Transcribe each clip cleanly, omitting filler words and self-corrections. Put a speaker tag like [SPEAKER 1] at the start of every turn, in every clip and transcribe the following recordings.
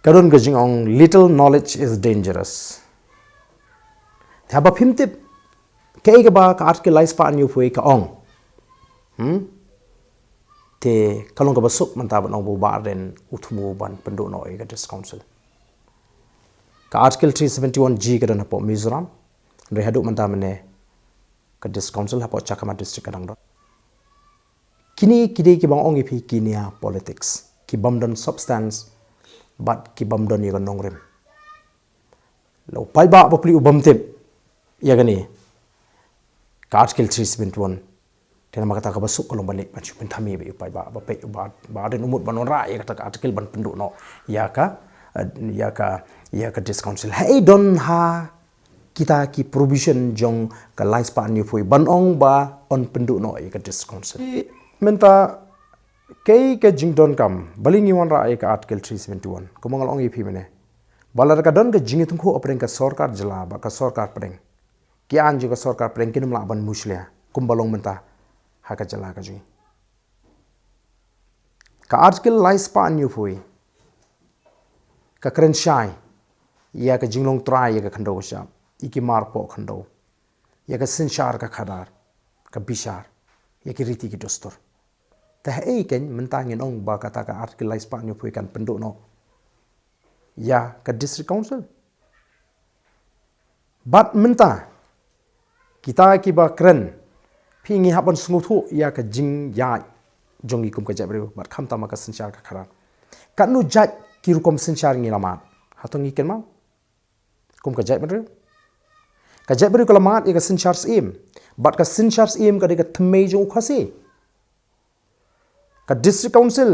[SPEAKER 1] Kadon gajing ong little knowledge is dangerous. Thaba phimtip kei ka ba ka article lais pa anyu phui ka ong. Te kalong ka basuk manta ban ong bu ba ren Thmu ban pynduh no ka district council. Ka article 371G ka dan hapo Mizoram re haduk manta mane ka district council hapo Chakama district kadang dot. Kini kidei ki bang ong ipi kinia politics ki bamdon substance but ki bamdon yaga nongrem. Lau pai ba pli ubam tip yaga ni ka article 371 tena makata ka basuk kolong balik machu penthami be pai ba pe ba den umut banora yaga ta article ban pynduh no Ïaka district council hey don ha kita ki provision jong ka lais pa ni phui ban ong ba on pynduh no Ïaka district council menta kei ke jingdon kam balingi wan ra ka article 371 ko mangal ong ipi mene balar ka don ke jingi tungku apreng ka sarkar jela ba ka sarkar preng kian juga sarkar preng kinum la ban muslia kumbalong menta ha ka jela ka jingi ka article lais pa ni phui ka kren shai ya ka jinglong try ya ka khando sha iki mar po khando ya ka sinchar ka khadar ka bishar ya ki riti ki dostor ta hei ken mentangin ong ba kata ka article lais pa ni phui kan pynduh no ya ka district council but menta kita ki ba kren pingi haban snguthu ya ka jing ya jongi kum ka jabri bat kham ta ma ka sinchar ka khara kan nu jaj ki rukom sinchar ngi lamat hatong ngi ken ma kum ka jabri ka jabri ko lamat ya ka sinchar sim but ka sinchar sim ka de ka Thmu jong khasi ka district council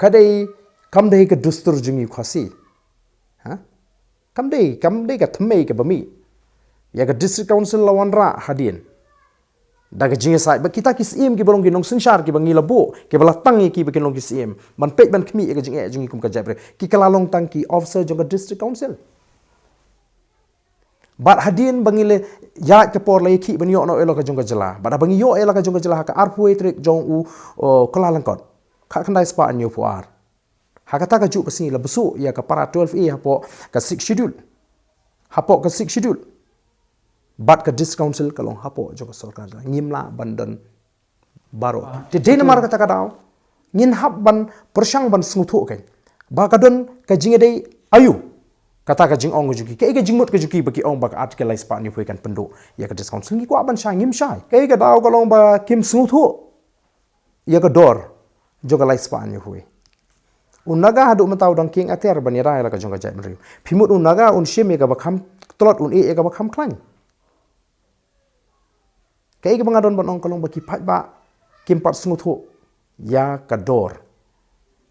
[SPEAKER 1] kadai kam dei ka dustur jungi khasi ha kam dei ka Thmu ka bami ya ka district council lawanra hadin daga jinga sai ba kita ki sim ki bolong ki nong sinchar ki bangi labo ki bala tangi ki ba ki nong ki sim man pej ban khmi ya ka jinga jungi kum ka jabre ki kala long tang ki officer jong ka district council bat hadin bangile ya ke por lai ki ban yo no elo ka jong ka jela bat bangi yo elo ka jong ka jela ka arpui trek jong u kala langkot kha khandai spa anyu puar hakata ka ju pasi la besu ya ka para 12A hapo ka 6 schedule hapo ka 6 schedule bat ka district council kalong hapo jong ka sarkar ngimla bandan baro te dena mar kata ka daw ngin hab ban persang ban smuthu kan ba ka don ka jinga dei ayu kata ka jing ong juki ke jingmut ka juki baki ong ba ka article lais pa ni phui kan pynduh ya ka district council ngi ko ban shai ngim shai ke ka daw kalong ba kim smuthu ya ka dor jong ka lais pa ni phui unaga hadu matau dang king ater banira la ka jong ka jai mri phimut unaga un shim ka ba kham tolot un e ka ba kham klang kai ka bangadon ban ong kalong ba ki phat ba kim pat smuthu ya ka dor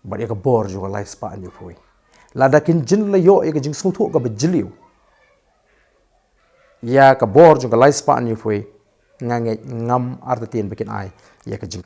[SPEAKER 1] ba ya ka bor jo ka lais pa ni phui Lada kin jin la yo ya ka jing smuthu ka ba jiliu ya ka bor jo ka lais pa ni phui ngange ngam artatien bikin ai ya ka jing